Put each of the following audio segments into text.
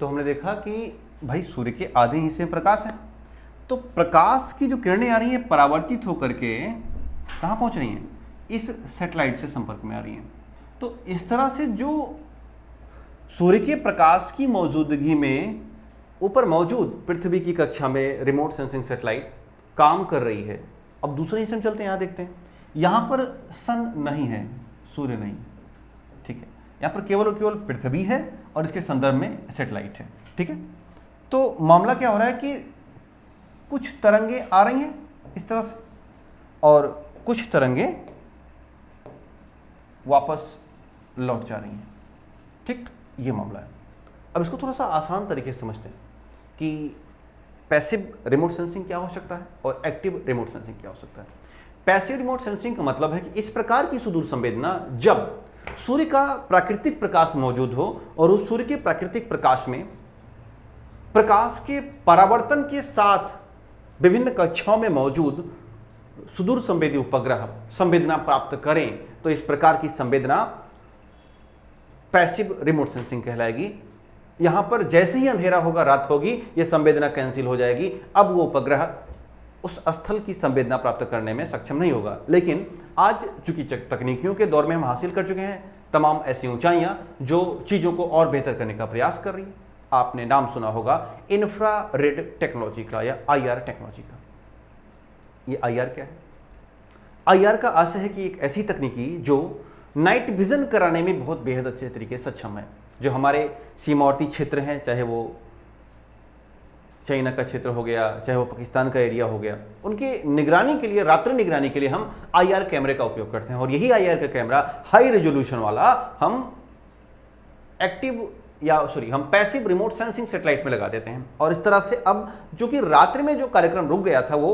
तो हमने देखा कि भाई सूर्य के आधे हिस्से में प्रकाश है, तो प्रकाश की जो किरणें आ रही हैं परावर्तित होकर के कहाँ पहुँच रही हैं, इस सैटेलाइट से संपर्क में आ रही हैं। तो इस तरह से जो सूर्य के प्रकाश की मौजूदगी में ऊपर मौजूद पृथ्वी की कक्षा में रिमोट सेंसिंग सैटेलाइट काम कर रही है। अब दूसरे हिस्से में चलते हैं, यहाँ देखते हैं, यहाँ पर सन नहीं है, सूर्य नहीं, ठीक है, यहाँ पर केवल और केवल पृथ्वी है और इसके संदर्भ में सैटेलाइट है, ठीक है। तो मामला क्या हो रहा है कि कुछ तरंगे आ रही हैं इस तरह से और कुछ तरंगे वापस लौट जा रही हैं, ठीक, ये मामला है। अब इसको थोड़ा सा आसान तरीके से समझते हैं कि पैसिव रिमोट सेंसिंग क्या हो सकता है और एक्टिव रिमोट सेंसिंग क्या हो सकता है। पैसिव रिमोट सेंसिंग का मतलब है कि इस प्रकार की सुदूर संवेदना जब सूर्य का प्राकृतिक प्रकाश मौजूद हो और उस सूर्य के प्राकृतिक प्रकाश में प्रकाश के परावर्तन के साथ विभिन्न कक्षाओं में मौजूद सुदूर संवेदी उपग्रह संवेदना प्राप्त करें, तो इस प्रकार की संवेदना पैसिव रिमोट सेंसिंग कहलाएगी। यहां पर जैसे ही अंधेरा होगा, रात होगी, यह संवेदना कैंसिल हो जाएगी। अब वो उपग्रह उस स्थल की संवेदना प्राप्त करने में सक्षम नहीं होगा। लेकिन आज चूंकि तकनीकियों के दौर में हम हासिल कर चुके हैं तमाम ऐसी ऊंचाइयां जो चीजों को और बेहतर करने का प्रयास कर रही है। आपने नाम सुना होगा इंफ्रारेड टेक्नोलॉजी का या IR टेक्नोलॉजी का। ये IR क्या है? IR का आशय है कि एक ऐसी तकनीकी जो नाइट विजन कराने में बहुत बेहद अच्छे तरीके से सक्षम है। जो हमारे सीमावर्ती क्षेत्र हैं, चाहे वो चाइना का क्षेत्र हो गया, चाहे वो पाकिस्तान का एरिया हो गया, उनकी निगरानी के लिए, रात्रि निगरानी के लिए हम IR कैमरे का उपयोग करते हैं। और यही IR का कैमरा हाई रेजोल्यूशन वाला हम पैसिव रिमोट सेंसिंग सैटेलाइट में लगा देते हैं। और इस तरह से अब जो कि रात्रि में जो कार्यक्रम रुक गया था वो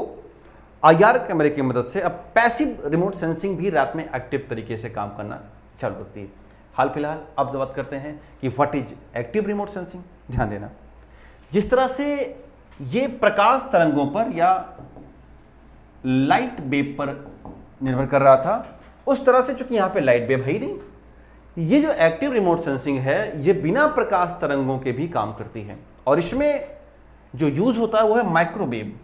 IR कैमरे की मदद से अब पैसिव रिमोट सेंसिंग भी रात में एक्टिव तरीके से काम करना चालू करती है। हाल फिलहाल अब बात करते हैं कि what is active remote sensing. ध्यान देना, जिस तरह से ये प्रकाश तरंगों पर या लाइट वेव पर निर्भर कर रहा था, उस तरह से चूंकि यहां पे लाइट वेव है ही नहीं, ये जो एक्टिव रिमोट सेंसिंग है ये बिना प्रकाश तरंगों के भी काम करती है। और इसमें जो यूज होता है वो है माइक्रोवेव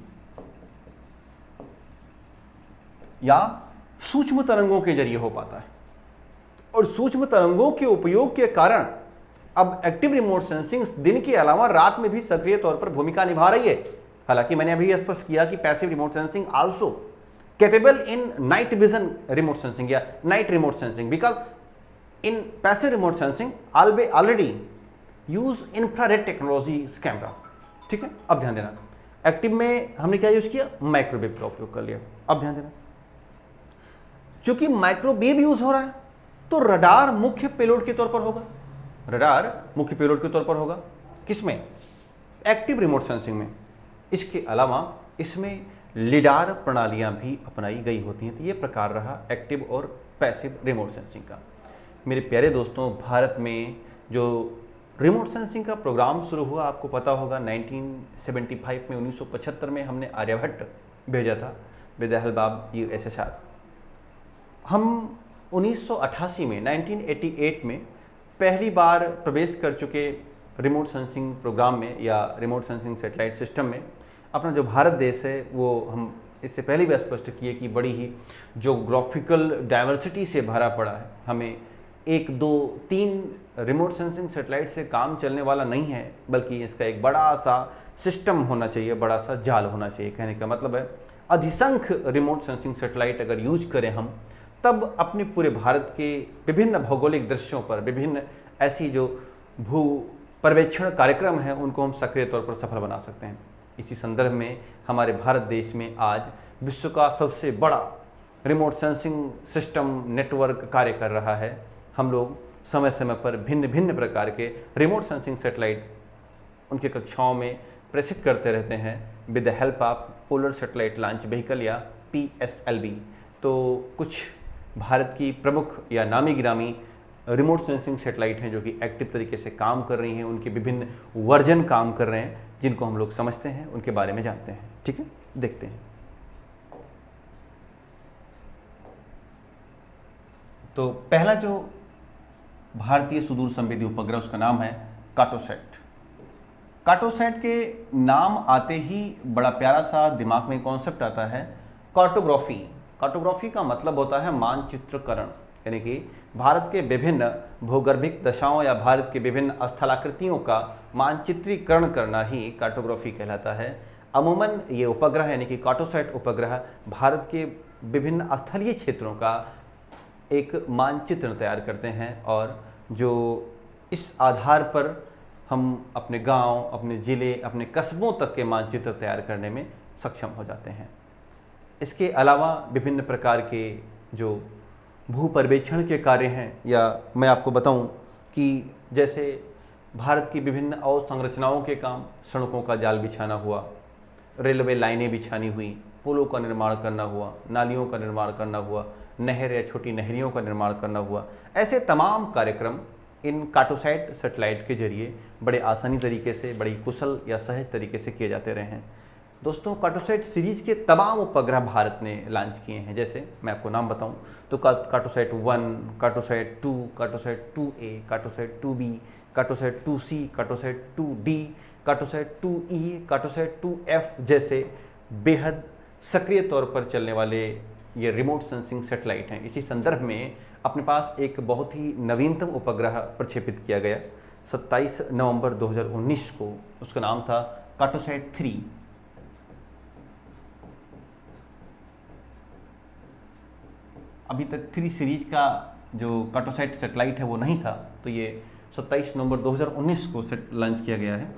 या सूक्ष्म तरंगों के जरिए हो पाता है। और सूक्ष्म तरंगों के उपयोग के कारण अब एक्टिव रिमोट सेंसिंग दिन के अलावा रात में भी सक्रिय तौर पर भूमिका निभा रही है। हालांकि मैंने अभी स्पष्ट किया कि passive remote sensing also capable in night vision remote sensing या night remote sensing, because in passive remote sensing already use infrared technology camera. ठीक है, अब ध्यान देना, एक्टिव में हमने क्या यूज किया, माइक्रोवेव का उपयोग कर लिया। अब ध्यान देना, चूंकि माइक्रोवेव यूज हो रहा है तो रडार मुख्य पेलोड के तौर पर होगा। रडार मुख्य पेलोड के तौर पर होगा किसमें, एक्टिव रिमोट सेंसिंग में। इसके अलावा इसमें लिडार प्रणालियां भी अपनाई गई होती हैं। तो ये प्रकार रहा एक्टिव और पैसिव रिमोट सेंसिंग का। मेरे प्यारे दोस्तों, भारत में जो रिमोट सेंसिंग का प्रोग्राम शुरू हुआ, आपको पता होगा 1975 में, 1975 में हमने आर्यभट्ट भेजा था with the help of USSR। हम 1988 में 1988 में पहली बार प्रवेश कर चुके रिमोट सेंसिंग प्रोग्राम में या रिमोट सेंसिंग सैटेलाइट सिस्टम में। अपना जो भारत देश है वो हम इससे पहले भी स्पष्ट किए कि बड़ी ही जोग्राफिकल डाइवर्सिटी से भरा पड़ा है। हमें 1, 2, 3 रिमोट सेंसिंग सैटेलाइट से काम चलने वाला नहीं है, बल्कि इसका एक बड़ा सा सिस्टम होना चाहिए, बड़ा सा जाल होना चाहिए। कहने का मतलब है अधिसंख्य रिमोट सेंसिंग सैटेलाइट अगर यूज करें हम, तब अपने पूरे भारत के विभिन्न भौगोलिक दृश्यों पर विभिन्न ऐसी जो भू पर्यवेक्षण कार्यक्रम हैं उनको हम सक्रिय तौर पर सफल बना सकते हैं। इसी संदर्भ में हमारे भारत देश में आज विश्व का सबसे बड़ा रिमोट सेंसिंग सिस्टम नेटवर्क कार्य कर रहा है। हम लोग समय समय पर भिन्न भिन्न प्रकार के रिमोट सेंसिंग सैटेलाइट उनके कक्षाओं में प्रेषित करते रहते हैं with the help of polar satellite launch vehicle या PSLV। तो कुछ भारत की प्रमुख या नामी गिरामी रिमोट सेंसिंग सैटेलाइट हैं जो कि एक्टिव तरीके से काम कर रही हैं। उनके विभिन्न वर्जन काम कर रहे हैं जिनको हम लोग समझते हैं, उनके बारे में जानते हैं। ठीक है, देखते हैं। तो पहला जो भारतीय सुदूर संवेदी उपग्रह उसका नाम है कार्टोसैट। कार्टोसैट के नाम आते ही बड़ा प्यारा सा दिमाग में कॉन्सेप्ट आता है, कार्टोग्राफी। कार्टोग्राफी का मतलब होता है मानचित्रकरण, यानी कि भारत के विभिन्न भूगर्भिक दशाओं या भारत के विभिन्न स्थलाकृतियों का मानचित्रीकरण करना ही कार्टोग्राफी कहलाता है। अमूमन ये उपग्रह यानी कि कार्टोसैट उपग्रह भारत के विभिन्न स्थलीय क्षेत्रों का एक मानचित्र तैयार करते हैं और जो इस आधार पर हम अपने गांव, अपने ज़िले, अपने कस्बों तक के मानचित्र तैयार करने में सक्षम हो जाते हैं। इसके अलावा विभिन्न प्रकार के जो भू पर्यवेक्षण के कार्य हैं, या मैं आपको बताऊं कि जैसे भारत की विभिन्न अवसंरचनाओं के काम, सड़कों का जाल बिछाना हुआ, रेलवे लाइनें बिछानी हुई, पुलों का निर्माण करना हुआ, नालियों का निर्माण करना हुआ, नहर या छोटी नहरियों का निर्माण करना हुआ, ऐसे तमाम कार्यक्रम इन कार्टोसैट सैटेलाइट के जरिए बड़े आसानी तरीके से, बड़ी कुशल या सहज तरीके से किए जाते रहे हैं। दोस्तों, कार्टोसैट सीरीज़ के तमाम उपग्रह भारत ने लॉन्च किए हैं। जैसे मैं आपको नाम बताऊं तो Cartosat 1, Cartosat 2, Cartosat 2A, Cartosat 2B, Cartosat 2C, Cartosat 2D, Cartosat 2E, Cartosat 2F जैसे बेहद सक्रिय तौर पर चलने वाले ये रिमोट सेंसिंग सैटेलाइट हैं। इसी संदर्भ में अपने पास एक बहुत ही नवीनतम उपग्रह प्रक्षेपित किया गया 27 नवंबर 2019 को। उसका नाम था कार्टोसैट 3। अभी तक 3 सीरीज का जो कार्टोसैट सैटेलाइट है वो नहीं था, तो ये 27 नवंबर 2019 को लॉन्च किया गया है।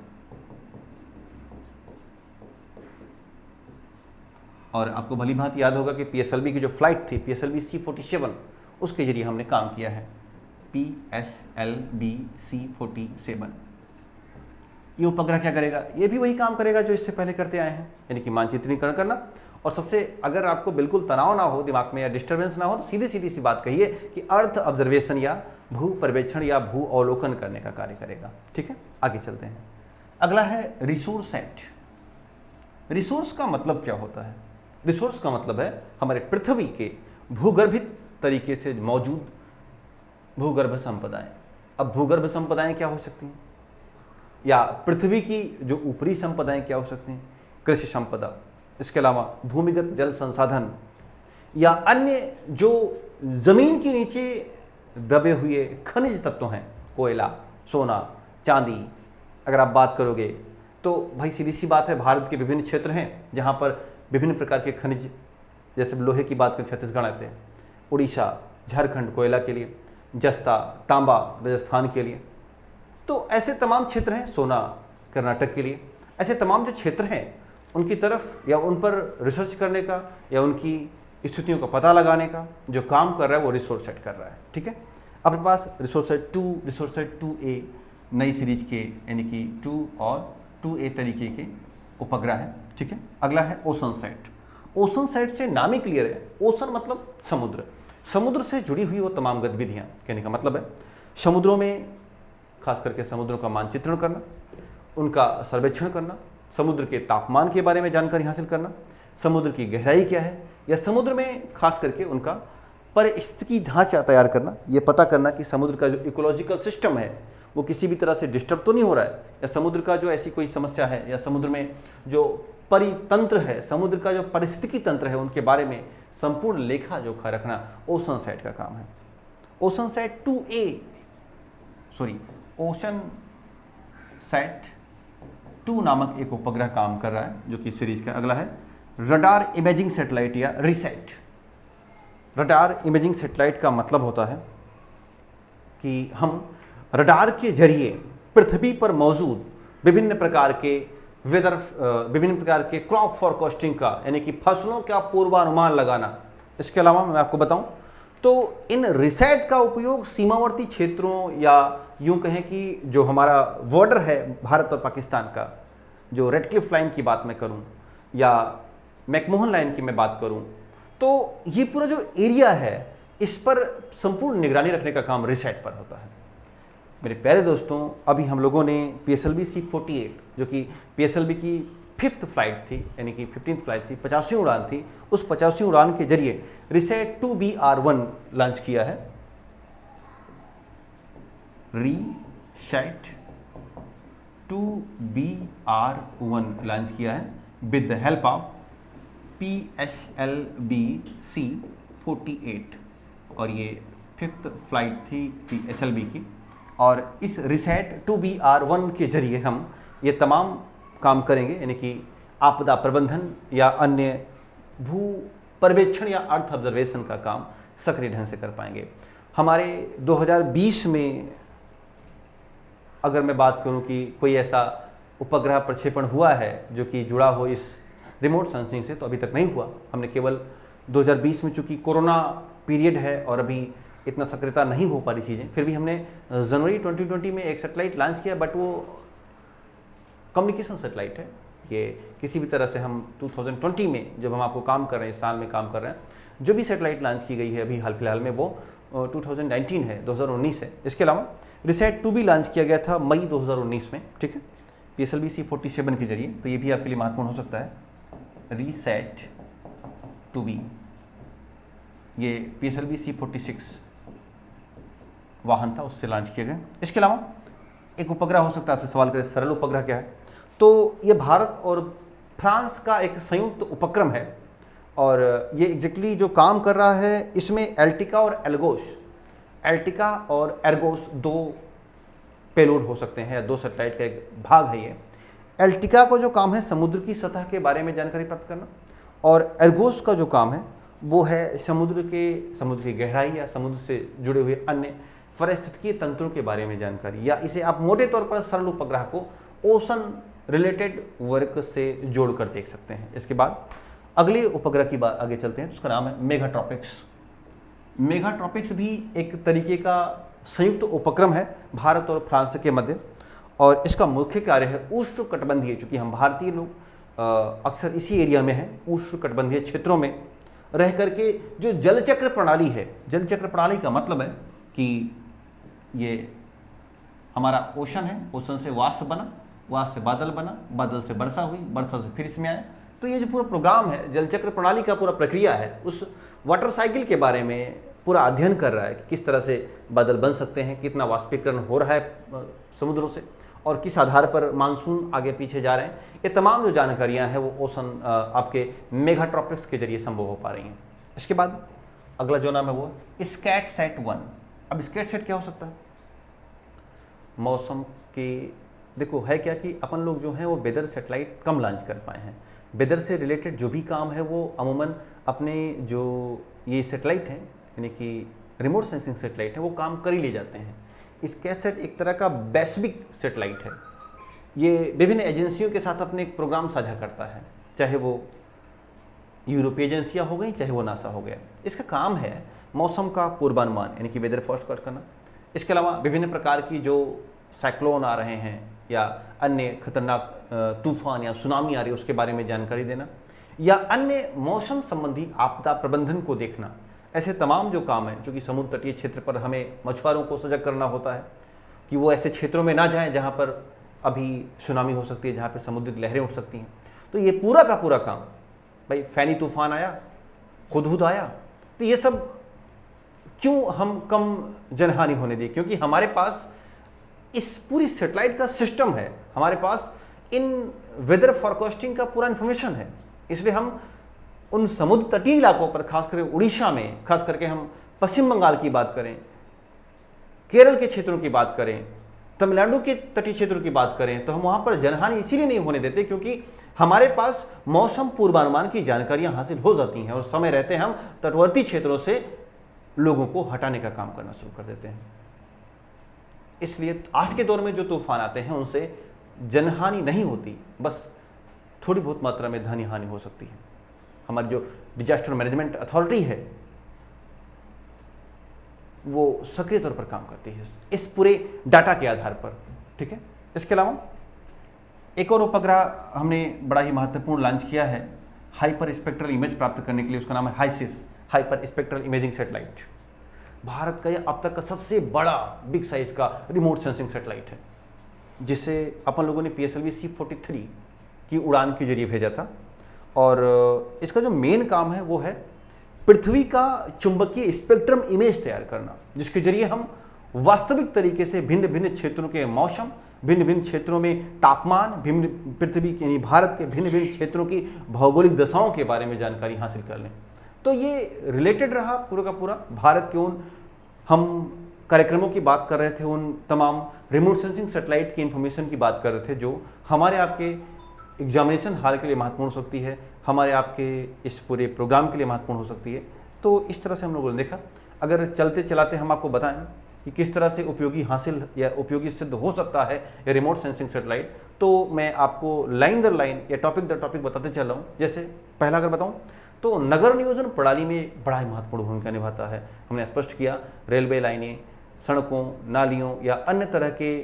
और आपको भली भांति याद होगा कि PSLV की जो फ्लाइट थी, PSLV C-47, उसके जरिए हमने काम किया है, PSLV C-47। ये उपग्रह क्या करेगा? ये भी वही काम करेगा जो इससे पहले करते आए हैं, यानी कि मानचित्रीकरण करना। और सबसे अगर आपको बिल्कुल तनाव ना हो दिमाग में या डिस्टर्बेंस ना हो तो सीधी सीधी सी बात कहिए कि अर्थ ऑब्जर्वेशन या भू पर्यवेक्षण या भू अवलोकन करने का कार्य करेगा। ठीक है, आगे चलते हैं। अगला है रिसोर्सैट। रिसोर्स का मतलब क्या होता है? रिसोर्स का मतलब है हमारे पृथ्वी के भूगर्भित तरीके से मौजूद भूगर्भ संपदाएं। अब भूगर्भ संपदाएं क्या हो सकती हैं, या पृथ्वी की जो ऊपरी संपदाएं क्या हो सकती हैं? कृषि संपदा, इसके अलावा भूमिगत जल संसाधन, या अन्य जो जमीन के नीचे दबे हुए खनिज तत्व हैं, कोयला, सोना, चांदी। अगर आप बात करोगे तो भाई सीधी सी बात है, भारत के विभिन्न क्षेत्र हैं जहां पर विभिन्न प्रकार के खनिज, जैसे लोहे की बात करें छत्तीसगढ़ आते हैं, उड़ीसा, झारखंड कोयला के लिए, जस्ता, तांबा राजस्थान के लिए। तो ऐसे तमाम क्षेत्र हैं, सोना कर्नाटक के लिए। ऐसे तमाम जो क्षेत्र हैं उनकी तरफ या उन पर रिसर्च करने का या उनकी स्थितियों का पता लगाने का जो काम कर रहा है वो रिसोर्सैट कर रहा है। ठीक है, अपने पास रिसोर्सैट 2, रिसोर्सैट 2A नई सीरीज के, यानी कि 2 और 2A तरीके के उपग्रह है। ठीक है, अगला है ओशनसैट। ओशनसैट से नाम ही क्लियर है, ओशन मतलब समुद्र, समुद्र से जुड़ी हुई वो तमाम गतिविधियाँ, कहने का मतलब है समुद्रों में, खास करके समुद्रों का मानचित्रण करना, उनका सर्वेक्षण करना, समुद्र के तापमान के बारे में जानकारी हासिल करना, समुद्र की गहराई क्या है, या समुद्र में खास करके उनका पारिस्थितिकी ढांचा तैयार करना, ये पता करना कि समुद्र का जो इकोलॉजिकल सिस्टम है वो किसी भी तरह से डिस्टर्ब तो नहीं हो रहा है, या समुद्र का जो ऐसी कोई समस्या है, या समुद्र में जो परितंत्र है, समुद्र का जो पारिस्थितिकी तंत्र है, उनके बारे में संपूर्ण लेखा जोखा रखना ओशनसैट का काम है। ओशनसैट 2A, ओशनसैट 2 नामक एक उपग्रह काम कर रहा है, जो कि सीरीज का। अगला है रडार इमेजिंग सैटेलाइट या रिसैट। रडार इमेजिंग सैटेलाइट का मतलब होता है कि हम रडार के जरिए पृथ्वी पर मौजूद विभिन्न प्रकार के वेदर, विभिन्न प्रकार के क्रॉप फॉरकास्टिंग का, यानी कि फसलों का पूर्वानुमान लगाना। इसके अलावा मैं आपको बताऊं तो इन रिसैट का उपयोग सीमावर्ती क्षेत्रों, या यूं कहें कि जो हमारा बॉर्डर है भारत और पाकिस्तान का, जो रेड क्लिफ लाइन की बात मैं करूं या मैकमोहन लाइन की मैं बात करूं, तो ये पूरा जो एरिया है इस पर संपूर्ण निगरानी रखने का काम रिसैट पर होता है। मेरे प्यारे दोस्तों, अभी हम लोगों ने PSLV C-48, जो कि PSLV की 5th फ्लाइट थी, यानी कि 15th फ्लाइट थी, 50वीं उड़ान थी, उस 50वीं उड़ान के जरिए रिसैट 2BR1 लॉन्च किया है। रिसैट 2BR1 लॉन्च किया है with the help of PSLV-C48 और ये 5th फ्लाइट थी PSLV की। और इस रिसेट 2BR1 के जरिए हम ये तमाम काम करेंगे, यानी कि आपदा प्रबंधन या अन्य भू पर्यवेक्षण या अर्थ ऑब्जर्वेशन का काम सक्रिय ढंग से कर पाएंगे। हमारे 2020 में अगर मैं बात करूं कि कोई ऐसा उपग्रह प्रक्षेपण हुआ है जो कि जुड़ा हो इस रिमोट सेंसिंग से, तो अभी तक नहीं हुआ। हमने केवल 2020 में, चूंकि कोरोना पीरियड है और अभी इतना सक्रियता नहीं हो पा रही चीज़ें, फिर भी हमने जनवरी 2020 में एक सैटेलाइट लॉन्च किया, बट वो कम्युनिकेशन सैटेलाइट है। ये किसी भी तरह से हम 2020 में जब हम आपको काम कर रहे हैं, इस साल में काम कर रहे हैं, जो भी सैटेलाइट लॉन्च की गई है अभी हाल फिलहाल में, वो 2019 है, 2019 है। इसके अलावा रिसेट 2 भी लॉन्च किया गया था मई 2019 में, ठीक है, PSLV-C47 के जरिए। तो ये भी आपके लिए महत्वपूर्ण हो सकता है। रिसेट 2B, ये PSLV-C46 वाहन था, उससे लॉन्च किया गया। इसके अलावा एक उपग्रह हो सकता है, आपसे सवाल करें सरल उपग्रह क्या है, तो ये भारत और फ्रांस का एक संयुक्त उपक्रम है और ये एग्जैक्टली जो काम कर रहा है, इसमें एल्टिका और एर्गोस दो पेलोड हो सकते हैं, या दो सैटेलाइट का एक भाग है ये। एल्टिका का जो काम है समुद्र की सतह के बारे में जानकारी प्राप्त करना, और एर्गोस का जो काम है वो है समुद्र की गहराई या समुद्र से जुड़े हुए अन्य पारिस्थितिकीय तंत्रों के बारे में जानकारी, या इसे आप मोटे तौर पर सरल उपग्रह को ओशन रिलेटेड वर्क से जोड़कर देख सकते हैं। इसके बाद अगले उपग्रह की बात आगे चलते हैं, उसका नाम है मेगाट्रॉपिक्स। मेगाट्रॉपिक्स भी एक तरीके का संयुक्त उपक्रम है भारत और फ्रांस के मध्य, और इसका मुख्य कार्य है उष्णकटिबंधीय, चूंकि हम भारतीय लोग अक्सर इसी एरिया में हैं, उष्णकटिबंधीय क्षेत्रों में रह करके जो जलचक्र प्रणाली है, जलचक्र प्रणाली का मतलब है कि ये हमारा ओशन है, ओशन से वाष्प बना, वाष्प से बादल बना, बादल से वर्षा हुई, वर्षा से फिर इसमें आया। तो ये जो पूरा प्रोग्राम है, जलचक्र प्रणाली का पूरा प्रक्रिया है, उस वाटर साइकिल के बारे में पूरा अध्ययन कर रहा है कि किस तरह से बादल बन सकते हैं, कितना वाष्पीकरण हो रहा है समुद्रों से, और किस आधार पर मानसून आगे पीछे जा रहे हैं। ये तमाम जो जानकारियाँ हैं वो ओशन आपके मेगाट्रॉपिक्स के जरिए संभव हो पा रही हैं। इसके बाद अगला जो नाम है वो स्कैटसैट-1। अब स्कैटसैट क्या हो सकता है? मौसम के, देखो है क्या कि अपन लोग जो हैं वो वेदर सैटेलाइट कम लॉन्च कर पाए हैं। वेदर से रिलेटेड जो भी काम है वो अमूमन अपने जो ये सैटेलाइट हैं, यानी कि रिमोट सेंसिंग सैटेलाइट है, वो काम कर ही ले जाते हैं। स्कैटसैट एक तरह का वैश्विक सैटेलाइट है, ये विभिन्न एजेंसियों के साथ अपने एक प्रोग्राम साझा करता है, चाहे वो यूरोपीय एजेंसियाँ हो गई, चाहे वो नासा हो गया। इसका काम है मौसम का पूर्वानुमान, यानी कि वेदर फोरकास्ट करना। इसके अलावा विभिन्न प्रकार की जो साइक्लोन आ रहे हैं या अन्य खतरनाक तूफान या सुनामी आ रही है उसके बारे में जानकारी देना, या अन्य मौसम संबंधी आपदा प्रबंधन को देखना। ऐसे तमाम जो काम है, चूँकि समुद्र तटीय क्षेत्र पर हमें मछुआरों को सजग करना होता है कि वो ऐसे क्षेत्रों में ना जाएं जहाँ पर अभी सुनामी हो सकती है, जहाँ पर समुद्र की लहरें उठ सकती हैं। तो ये पूरा का पूरा काम, भाई फैनी तूफान आया, हुदहुद आया, तो ये सब क्यों हम कम जनहानि होने दें? क्योंकि हमारे पास इस पूरी सैटेलाइट का सिस्टम है, हमारे पास इन वेदर फोरकास्टिंग का पूरा इन्फॉर्मेशन है। इसलिए हम उन समुद्र तटीय इलाकों पर, खासकर उड़ीसा में, खास करके हम पश्चिम बंगाल की बात करें, केरल के क्षेत्रों की बात करें, तमिलनाडु के तटीय क्षेत्रों की बात करें, तो हम वहाँ पर जनहानि इसीलिए नहीं होने देते क्योंकि हमारे पास मौसम पूर्वानुमान की जानकारियाँ हासिल हो जाती हैं और समय रहते हम तटवर्ती क्षेत्रों से लोगों को हटाने का काम करना शुरू कर देते हैं। इसलिए आज के दौर में जो तूफान आते हैं उनसे जनहानि नहीं होती, बस थोड़ी बहुत मात्रा में धन हानि हो सकती है। हमारी जो डिजास्टर मैनेजमेंट अथॉरिटी है वो सक्रिय तौर पर काम करती है इस पूरे डाटा के आधार पर, ठीक है। इसके अलावा एक और उपग्रह हमने बड़ा ही महत्वपूर्ण लॉन्च किया है हाइपर स्पेक्ट्रल इमेज प्राप्त करने के लिए, उसका नाम है HySIS, hyper spectral imaging satellite. Bharat का यह अब तक का सबसे बड़ा बिग साइज का रिमोट सेंसिंग सैटेलाइट है, जिसे अपन लोगों ने PSLV-C43 की उड़ान के जरिए भेजा था। और इसका जो मेन काम है वो है पृथ्वी का चुंबकीय स्पेक्ट्रम इमेज तैयार करना, जिसके जरिए हम वास्तविक तरीके से भिन्न भिन्न क्षेत्रों के मौसम भिन्न भिन्न क्षेत्रों में तापमान, भिन्न पृथ्वी यानी भारत के भिन्न भिन्न क्षेत्रों की भौगोलिक दशाओं के बारे में जानकारी हासिल कर लें। तो ये रिलेटेड रहा पूरा का पूरा भारत के उन हम कार्यक्रमों की बात कर रहे थे, उन तमाम रिमोट सेंसिंग सैटेलाइट की इन्फॉर्मेशन की बात कर रहे थे जो हमारे आपके एग्जामिनेशन हाल के लिए महत्वपूर्ण हो सकती है, हमारे आपके इस पूरे प्रोग्राम के लिए महत्वपूर्ण हो सकती है। तो इस तरह से हम लोगों ने देखा। अगर चलते चलाते हम आपको बताएं कि किस तरह से उपयोगी हासिल या उपयोगी सिद्ध हो सकता है ये रिमोट सेंसिंग सैटेलाइट, तो मैं आपको लाइन दर लाइन या टॉपिक दर टॉपिक बताते चल रहा हूँ। जैसे पहला अगर बताऊँ तो नगर नियोजन प्रणाली में बड़ा ही महत्वपूर्ण भूमिका निभाता है। हमने स्पष्ट किया रेलवे लाइनें, सड़कों, नालियों या अन्य तरह के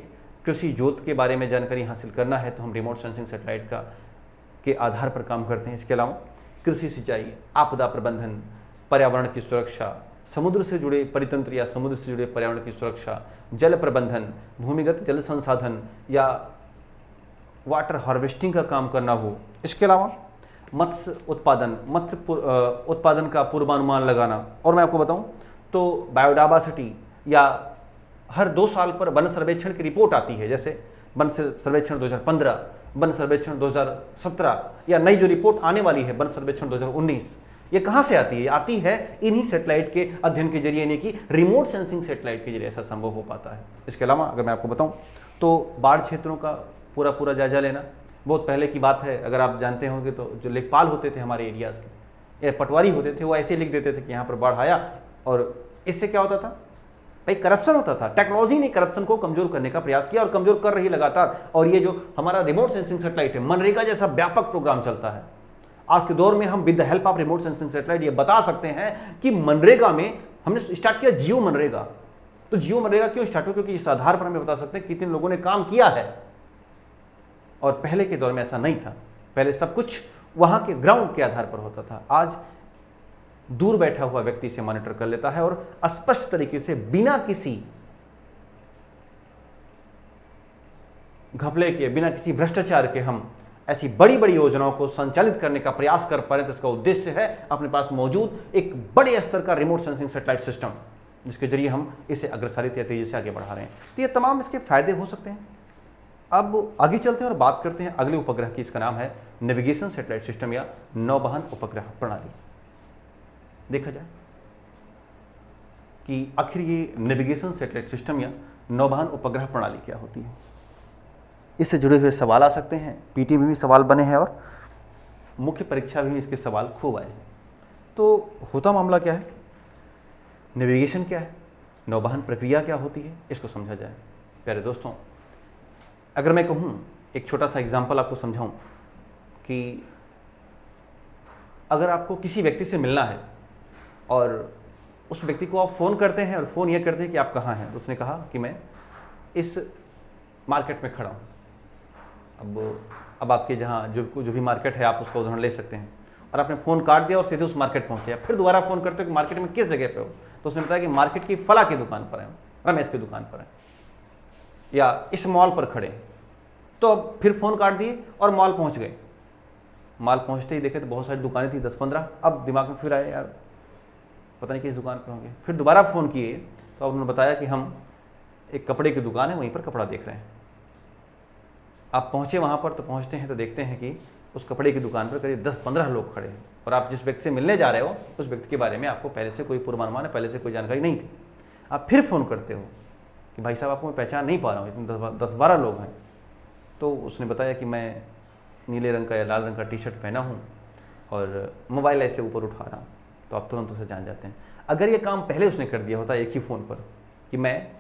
कृषि जोत के बारे में जानकारी हासिल करना है तो हम रिमोट सेंसिंग सैटेलाइट के आधार पर काम करते हैं। इसके अलावा कृषि सिंचाई, आपदा प्रबंधन, पर्यावरण की सुरक्षा, समुद्र से जुड़े परितंत्र या समुद्र से जुड़े पर्यावरण की सुरक्षा, जल प्रबंधन, भूमिगत जल संसाधन या वाटर हार्वेस्टिंग का काम करना हो। इसके अलावा मत्स्य उत्पादन का पूर्वानुमान लगाना। और मैं आपको बताऊं तो बायोडायवर्सिटी या हर 2 साल पर वन सर्वेक्षण की रिपोर्ट आती है, जैसे वन सर्वेक्षण 2015, वन सर्वेक्षण 2017 या नई जो रिपोर्ट आने वाली है वन सर्वेक्षण 2019, ये कहाँ से आती है? आती है इन्हीं सैटेलाइट के अध्ययन के जरिए, यानी कि रिमोट सेंसिंग सैटेलाइट के जरिए ऐसा संभव हो पाता है। इसके अलावा अगर मैं आपको बताऊं तो बाढ़ क्षेत्रों का पूरा जायजा लेना बहुत पहले की बात है। अगर आप जानते होंगे तो जो लेखपाल होते थे हमारे एरियाज़ के या पटवारी होते थे, वो ऐसे लिख देते थे कि यहाँ पर बाढ़ आया, और इससे क्या होता था भाई, करप्शन होता था। टेक्नोलॉजी ने करप्शन को कमजोर करने का प्रयास किया और कमजोर कर रही लगातार। और ये जो हमारा रिमोट सेंसिंग सैटेलाइट है, मनरेगा जैसा व्यापक प्रोग्राम चलता है आज के दौर में। हम with the help of remote sensing satellite ये बता सकते हैं कि मनरेगा में हमने स्टार्ट किया जियो मनरेगा। तो जियो मनरेगा क्यों स्टार्ट हुआ? क्योंकि इस आधार पर हमें बता सकते हैं कितने लोगों ने काम किया है। और पहले के दौर में ऐसा नहीं था, पहले सब कुछ वहां के ग्राउंड के आधार पर होता था। आज दूर बैठा हुआ व्यक्ति से मॉनिटर कर लेता है और स्पष्ट तरीके से बिना किसी घपले के, बिना किसी भ्रष्टाचार के हम ऐसी बड़ी बड़ी योजनाओं को संचालित करने का प्रयास कर पा रहे हैं। तो इसका उद्देश्य है अपने पास मौजूद एक बड़े स्तर का रिमोट सेंसिंग सैटेलाइट सिस्टम, जिसके जरिए हम इसे अग्रसारित या तेजी से आगे बढ़ा रहे हैं। तो ये तमाम इसके फायदे हो सकते हैं। अब आगे चलते हैं और बात करते हैं अगले उपग्रह की। इसका नाम है नेविगेशन सैटेलाइट सिस्टम या नौवहन उपग्रह प्रणाली। देखा जाए कि आखिर ये नेविगेशन सैटेलाइट सिस्टम या नौवहन उपग्रह प्रणाली क्या होती है। इससे जुड़े हुए सवाल आ सकते हैं, पीटी में भी सवाल बने हैं और मुख्य परीक्षा में भी इसके सवाल खूब आए हैं। तो होता मामला क्या है, नेविगेशन क्या है, नौवहन प्रक्रिया क्या होती है, इसको समझा जाए। प्यारे दोस्तों, अगर मैं कहूँ एक छोटा सा एग्जाम्पल आपको समझाऊँ कि अगर आपको किसी व्यक्ति से मिलना है और उस व्यक्ति को आप फ़ोन करते हैं और फ़ोन ये करते हैं कि आप कहाँ हैं, तो उसने कहा कि मैं इस मार्केट में खड़ा हूँ। अब आपके जहाँ जो भी मार्केट है आप उसका उदाहरण ले सकते हैं, और आपने फ़ोन काट दिया और सीधे उस मार्केट पहुँचे। या फिर दोबारा फ़ोन करते हो कि मार्केट में किस जगह पे हो, तो उसने बताया कि मार्केट की फला की दुकान पर है, रमेश की दुकान पर है, या इस मॉल पर खड़े। तो अब फिर फ़ोन काट दिए और मॉल पहुँच गए। मॉल पहुँचते ही देखे तो बहुत सारी दुकानें थी, 10-15। अब दिमाग में फिर आए यार पता नहीं किस दुकान पर होंगे। फिर दोबारा फ़ोन किए तो उन्होंने बताया कि हम एक कपड़े की दुकान है, वहीं पर कपड़ा देख रहे हैं। आप पहुँचे वहाँ पर, तो पहुँचते हैं तो देखते हैं कि उस कपड़े की दुकान पर करीब 10-15 लोग खड़े हैं, और आप जिस व्यक्ति से मिलने जा रहे हो उस व्यक्ति के बारे में आपको पहले से कोई पूर्वानुमान है, पहले से कोई जानकारी नहीं थी। आप फिर फ़ोन करते हो कि भाई साहब आपको मैं पहचान नहीं पा रहा हूँ, इतने 10-12 लोग हैं। तो उसने बताया कि मैं नीले रंग का या लाल रंग का टी शर्ट पहना हूँ और मोबाइल ऐसे ऊपर उठा रहा हूँ। तो आप तुरंत उसे जान जाते हैं। अगर ये काम पहले उसने कर दिया होता एक ही फ़ोन पर कि मैं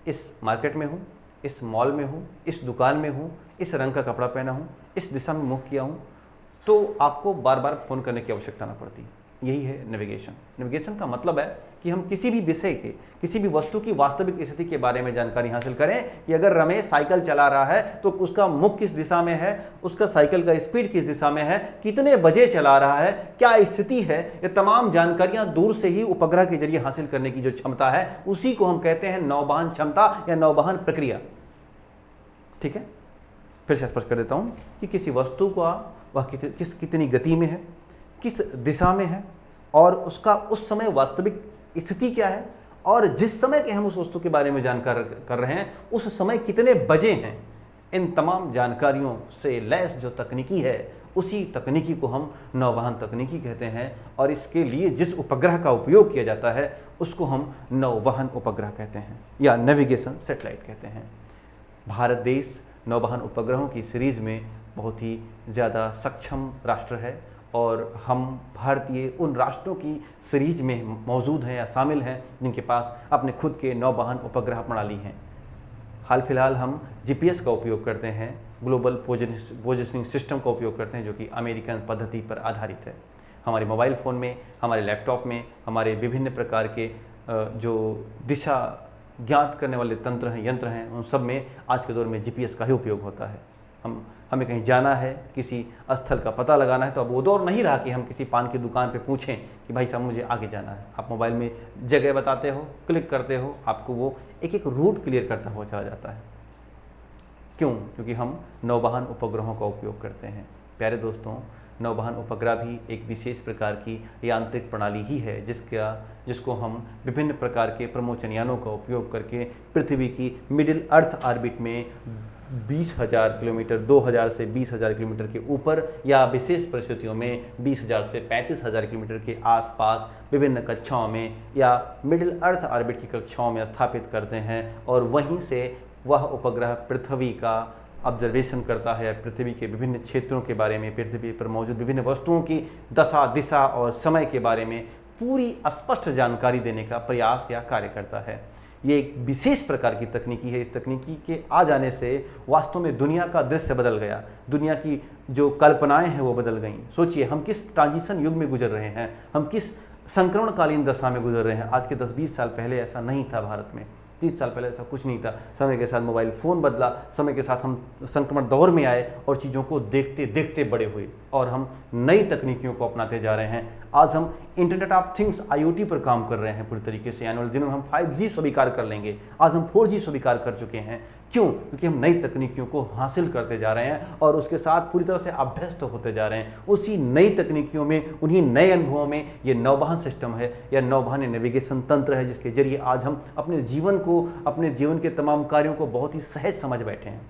इस मार्केट में हूँ, इस मॉल में हूँ, इस दुकान में हूँ, इस रंग का कपड़ा पहना हूँ, इस दिशा में मुँह किया हूँ, तो आपको बार बार फ़ोन करने की आवश्यकता ना पड़ती। यही है नेविगेशन। नेविगेशन का मतलब है कि हम किसी भी विषय के, किसी भी वस्तु की वास्तविक स्थिति के बारे में जानकारी हासिल करें कि अगर रमेश साइकिल चला रहा है तो उसका मुख किस दिशा में है, उसका साइकिल का स्पीड किस दिशा में है, कितने बजे चला रहा है, क्या स्थिति है। ये तमाम जानकारियां दूर से ही उपग्रह के जरिए हासिल करने की जो क्षमता है, उसी को हम कहते हैं नौवहन क्षमता या नौवहन प्रक्रिया। ठीक है, फिर से स्पष्ट कर देता हूँ कि किसी वस्तु का वह कितनी गति में है, किस दिशा में है, और उसका उस समय वास्तविक स्थिति क्या है, और जिस समय के हम उस वस्तु के बारे में जानकार कर रहे हैं उस समय कितने बजे हैं, इन तमाम जानकारियों से लैस जो तकनीकी है, उसी तकनीकी को हम नौवहन तकनीकी कहते हैं। और इसके लिए जिस उपग्रह का उपयोग किया जाता है उसको हम नौवहन उपग्रह कहते हैं या नेविगेशन सैटेलाइट कहते हैं। भारत देश नौवहन उपग्रहों की सीरीज़ में बहुत ही ज़्यादा सक्षम राष्ट्र है और हम भारतीय उन राष्ट्रों की सीरीज में मौजूद हैं या शामिल हैं जिनके पास अपने खुद के नौवहन उपग्रह प्रणाली हैं। हाल फिलहाल हम जीपीएस का उपयोग करते हैं, ग्लोबल पोजिशनिंग सिस्टम का उपयोग करते हैं, जो कि अमेरिकन पद्धति पर आधारित है। हमारे मोबाइल फ़ोन में, हमारे लैपटॉप में, हमारे विभिन्न प्रकार के जो दिशा ज्ञात करने वाले तंत्र हैं, यंत्र हैं, उन सब में आज के दौर में जीपीएस का ही उपयोग होता है। हमें कहीं जाना है, किसी स्थल का पता लगाना है, तो अब वो दौर नहीं रहा कि हम किसी पान की दुकान पे पूछें कि भाई साहब मुझे आगे जाना है। आप मोबाइल में जगह बताते हो, क्लिक करते हो, आपको वो एक एक रूट क्लियर करता हुआ चला जाता है। क्यों? क्योंकि हम नौवहन उपग्रहों का उपयोग करते हैं। प्यारे दोस्तों, नौवहन उपग्रह भी एक विशेष प्रकार की यांत्रिक प्रणाली ही है जिसको हम विभिन्न प्रकार के प्रमोचन यानों का उपयोग करके पृथ्वी की मिडिल अर्थ ऑर्बिट में 20,000 किलोमीटर, 2,000 से 20,000 किलोमीटर के ऊपर या विशेष परिस्थितियों में 20,000 से 35,000 किलोमीटर के आसपास विभिन्न कक्षाओं में या मिडिल अर्थ ऑर्बिट की कक्षाओं में स्थापित करते हैं और वहीं से वह उपग्रह पृथ्वी का ऑब्जर्वेशन करता है, पृथ्वी के विभिन्न क्षेत्रों के बारे में, पृथ्वी पर मौजूद विभिन्न वस्तुओं की दशा, दिशा और समय के बारे में पूरी स्पष्ट जानकारी देने का प्रयास या कार्य करता है। ये एक विशेष प्रकार की तकनीकी है। इस तकनीकी के आ जाने से वास्तव में दुनिया का दृश्य बदल गया, दुनिया की जो कल्पनाएं हैं वो बदल गईं। सोचिए हम किस ट्रांजिशन युग में गुजर रहे हैं, हम किस संक्रमणकालीन दशा में गुजर रहे हैं। आज के 10-20 साल पहले ऐसा नहीं था भारत में, 30 साल पहले ऐसा कुछ नहीं था। समय के साथ मोबाइल फ़ोन बदला, समय के साथ हम संक्रमण दौर में आए और चीज़ों को देखते देखते बड़े हुए और हम नई तकनीकियों को अपनाते जा रहे हैं। आज हम इंटरनेट ऑफ थिंग्स IoT पर काम कर रहे हैं पूरी तरीके से। आने वाले दिनों में हम 5G स्वीकार कर लेंगे। आज हम 4G स्वीकार कर चुके हैं। क्यों? क्योंकि हम नई तकनीकियों को हासिल करते जा रहे हैं और उसके साथ पूरी तरह से अभ्यस्त होते जा रहे हैं। उसी नई तकनीकियों में, उन्हीं नए अनुभवों में ये नौवहन सिस्टम है या नौवहन नेविगेशन तंत्र है, जिसके जरिए आज हम अपने जीवन को, अपने जीवन के तमाम कार्यों को बहुत ही सहज समझ बैठे हैं।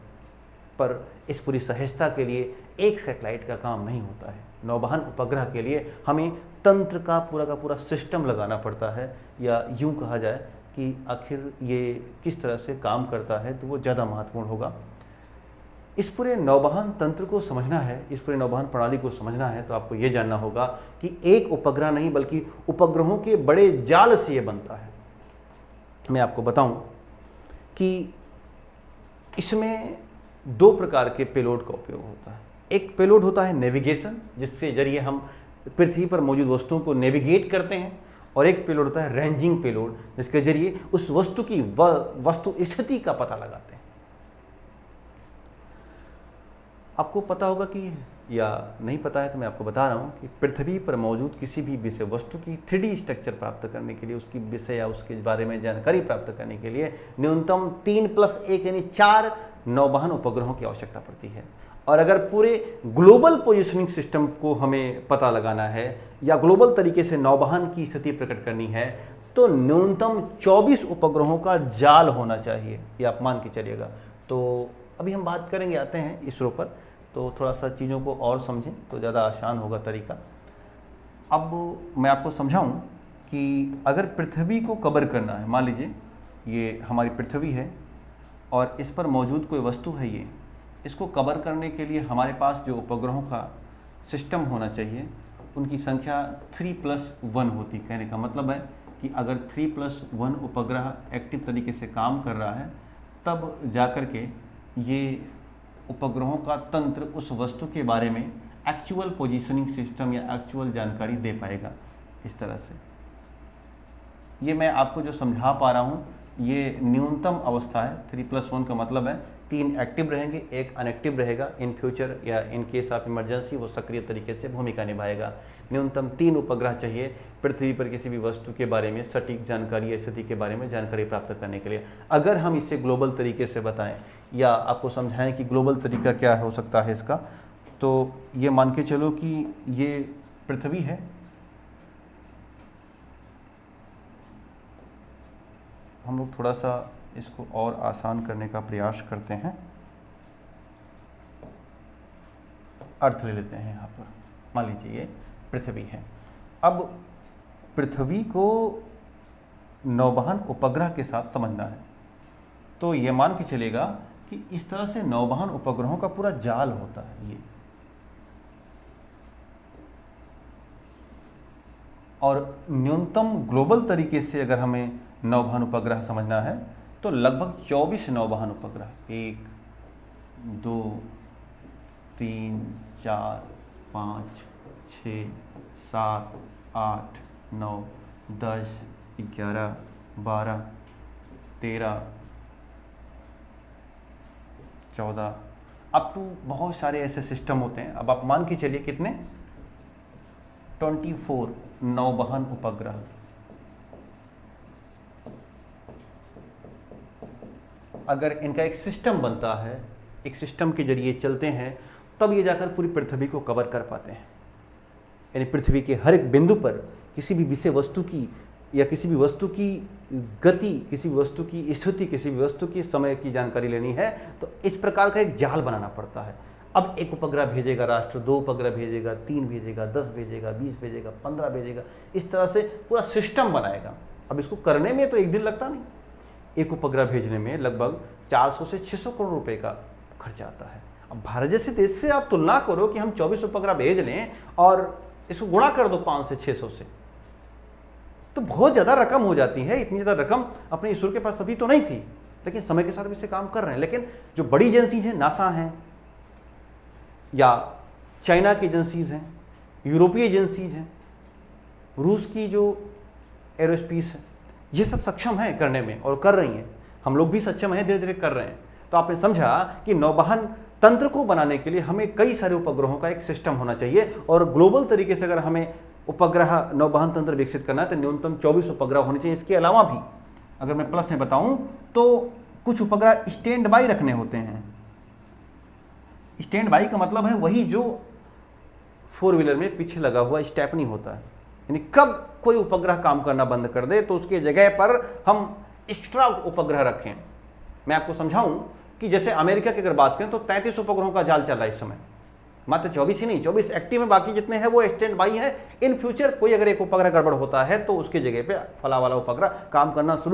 पर इस पूरी सहजता के लिए एक सैटेलाइट का काम नहीं होता है। नौवहन उपग्रह के लिए हमें तंत्र का पूरा सिस्टम लगाना पड़ता है, या यूं कहा जाए कि आखिर ये किस तरह से काम करता है, तो वो ज़्यादा महत्वपूर्ण होगा। इस पूरे नौवहन तंत्र को समझना है, इस पूरे नौवहन प्रणाली को समझना है, तो आपको ये जानना होगा कि एक उपग्रह नहीं बल्कि उपग्रहों के बड़े जाल से ये बनता है। मैं आपको बताऊं कि इसमें 2 प्रकार के पेलोड का उपयोग होता है। एक पेलोड होता है नेविगेशन, जिससे जरिए हम पृथ्वी पर मौजूद वस्तुओं को नेविगेट करते हैं, और एक पेलोड होता है रेंजिंग पेलोड, जिसके जरिए उस वस्तु की वस्तु स्थिति का पता लगाते हैं। आपको पता होगा कि, या नहीं पता है तो मैं आपको बता रहा हूँ कि पृथ्वी पर मौजूद किसी भी विषय वस्तु की 3D स्ट्रक्चर प्राप्त करने के लिए, उसकी विषय या उसके बारे में जानकारी प्राप्त करने के लिए न्यूनतम 3+1 यानी 4 नौवहन उपग्रहों की आवश्यकता पड़ती है। और अगर पूरे ग्लोबल पोजिशनिंग सिस्टम को हमें पता लगाना है या ग्लोबल तरीके से नौवहन की स्थिति प्रकट करनी है, तो न्यूनतम 24 उपग्रहों का जाल होना चाहिए, ये आप मान के चलिएगा। तो अभी हम बात करेंगे, आते हैं इसरो पर, तो थोड़ा सा चीज़ों को और समझें तो ज़्यादा आसान होगा तरीका। अब मैं आपको समझाऊं कि अगर पृथ्वी को कवर करना है, मान लीजिए ये हमारी पृथ्वी है और इस पर मौजूद कोई वस्तु है, ये इसको कवर करने के लिए हमारे पास जो उपग्रहों का सिस्टम होना चाहिए, उनकी संख्या 3+1 होती। कहने का मतलब है कि अगर 3+1 उपग्रह एक्टिव तरीके से काम कर रहा है, तब जाकर के ये उपग्रहों का तंत्र उस वस्तु के बारे में एक्चुअल पोजीशनिंग सिस्टम या एक्चुअल जानकारी दे पाएगा। इस तरह से ये मैं आपको जो समझा पा रहा हूँ, ये न्यूनतम अवस्था है। 3+1 का मतलब है 3 एक्टिव रहेंगे, 1 अनएक्टिव रहेगा। इन फ्यूचर या इन केस ऑफ इमरजेंसी वो सक्रिय तरीके से भूमिका निभाएगा। न्यूनतम 3 उपग्रह चाहिए पृथ्वी पर किसी भी वस्तु के बारे में सटीक जानकारी या स्थिति के बारे में जानकारी प्राप्त करने के लिए। अगर हम इसे ग्लोबल तरीके से बताएं या आपको समझाएं कि ग्लोबल तरीका क्या हो सकता है इसका, तो ये मान के चलो कि ये पृथ्वी है, हम लोग थोड़ा सा इसको और आसान करने का प्रयास करते हैं। अर्थ ले लेते हैं यहाँ पर। मान लीजिए ये पृथ्वी है। अब पृथ्वी को नौवहन उपग्रह के साथ समझना है, तो ये मान के चलेगा कि इस तरह से नौवहन उपग्रहों का पूरा जाल होता है ये, और न्यूनतम ग्लोबल तरीके से अगर हमें नौवहन उपग्रह समझना है तो लगभग 24 नौवहन उपग्रह, 1 2 3 4 5 6 7 8 9 10 11 12 13 14 अप टू बहुत सारे ऐसे सिस्टम होते हैं। अब आप मान के चलिए कितने, 24 नौवहन उपग्रह। अगर इनका एक सिस्टम बनता है, एक सिस्टम के जरिए चलते हैं, तब ये जाकर पूरी पृथ्वी को कवर कर पाते हैं। यानी पृथ्वी के हर एक बिंदु पर किसी भी विषय वस्तु की या किसी भी वस्तु की गति, किसी भी वस्तु की स्थिति, किसी भी वस्तु की समय की जानकारी लेनी है तो इस प्रकार का एक जाल बनाना पड़ता है। अब एक उपग्रह भेजेगा राष्ट्र, 2 उपग्रह भेजेगा, 3 भेजेगा, 10 भेजेगा, 20 भेजेगा, 15 भेजेगा, इस तरह से पूरा सिस्टम बनाएगा। अब इसको करने में तो एक दिन लगता नहीं, एक उपग्रह भेजने में लगभग 400 से 600 करोड़ रुपए का खर्चा आता है। अब भारत जैसे देश से आप तुलना करो कि हम 24 उपग्रह भेज लें और इसको गुणा कर दो 5 से 600 से, तो बहुत ज़्यादा रकम हो जाती है। इतनी ज़्यादा रकम अपने ईश्वर के पास अभी तो नहीं थी, लेकिन समय के साथ भी इसे काम कर रहे हैं। लेकिन जो बड़ी एजेंसीज हैं, नासा हैं या चाइना की एजेंसीज हैं, यूरोपीय एजेंसीज हैं, रूस की जो एरोस्पेस है, ये सब सक्षम है करने में और कर रही हैं। हम लोग भी सक्षम हैं, धीरे धीरे कर रहे हैं। तो आपने समझा कि नौवहन तंत्र को बनाने के लिए हमें कई सारे उपग्रहों का एक सिस्टम होना चाहिए, और ग्लोबल तरीके से अगर हमें उपग्रह नौवहन तंत्र विकसित करना है तो न्यूनतम 24 उपग्रह होने चाहिए। इसके अलावा भी अगर मैं प्लस में बताऊं तो कुछ उपग्रह स्टैंड बाई रखने होते हैं। स्टैंड बाई का मतलब है वही जो 4 व्हीलर में पीछे लगा हुआ स्टेपनी होता है, यानी कब कोई उपग्रह काम करना बंद कर दे तो उसके जगह पर हम एक्स्ट्रा उपग्रह रखें। मैं आपको समझाऊं कि जैसे अमेरिका की अगर बात करें तो 33 उपग्रहों का जाल चल रहा है इस समय, मात्र 24 ही नहीं, 24 एक्टिव में, बाकी जितने हैं वो स्टैंड बाई हैं। इन फ्यूचर कोई अगर एक उपग्रह गड़बड़ होता है तो उसके जगह पे फला वाला उपग्रह काम करना शुरू